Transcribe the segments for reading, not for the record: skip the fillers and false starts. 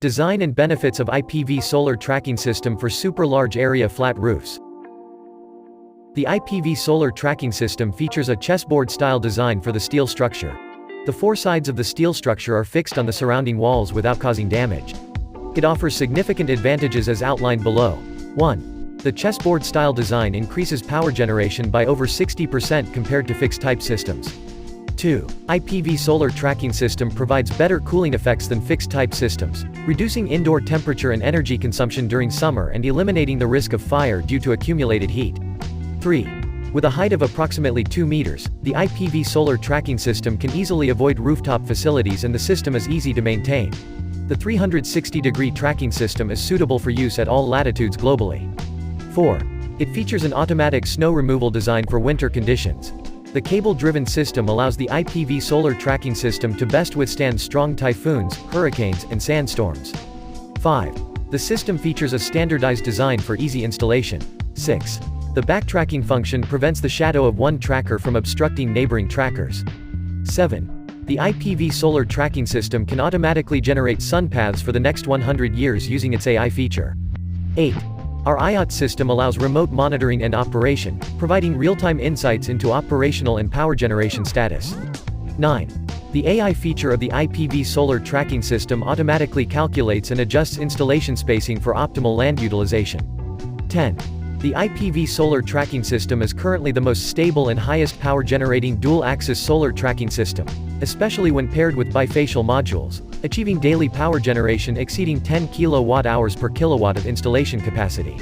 Design and benefits of IPV solar tracking system for super large area flat roofs. The IPV solar tracking system features a chessboard-style design for the steel structure. The four sides of the steel structure are fixed on the surrounding walls without causing damage. It offers significant advantages as outlined below. 1. The chessboard-style design increases power generation by over 60% compared to fixed-type systems. 2. IPV solar tracking system provides better cooling effects than fixed-type systems, reducing indoor temperature and energy consumption during summer and eliminating the risk of fire due to accumulated heat. 3. With a height of approximately 2 meters, the IPV solar tracking system can easily avoid rooftop facilities and the system is easy to maintain. The 360-degree tracking system is suitable for use at all latitudes globally. 4. It features an automatic snow removal design for winter conditions. The cable-driven system allows the IPV solar tracking system to best withstand strong typhoons, hurricanes, and sandstorms. 5. The system features a standardized design for easy installation. 6. The backtracking function prevents the shadow of one tracker from obstructing neighboring trackers. 7. The IPV solar tracking system can automatically generate sun paths for the next 100 years using its AI feature. 8. Our AIOT system allows remote monitoring and operation, providing real-time insights into operational and power generation status. 9. The AI feature of the IPV solar tracking system automatically calculates and adjusts installation spacing for optimal land utilization. 10. The IPV solar tracking system is currently the most stable and highest power-generating dual-axis solar tracking system, especially when paired with bifacial modules, achieving daily power generation exceeding 10 kWh per kilowatt of installation capacity.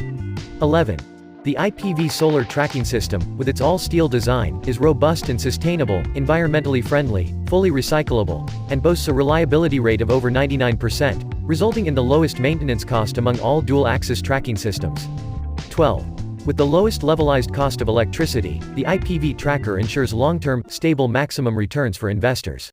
11. The IPV solar tracking system, with its all-steel design, is robust and sustainable, environmentally friendly, fully recyclable, and boasts a reliability rate of over 99%, resulting in the lowest maintenance cost among all dual-axis tracking systems. 12. With the lowest levelized cost of electricity, the iPVTracker ensures long-term, stable maximum returns for investors.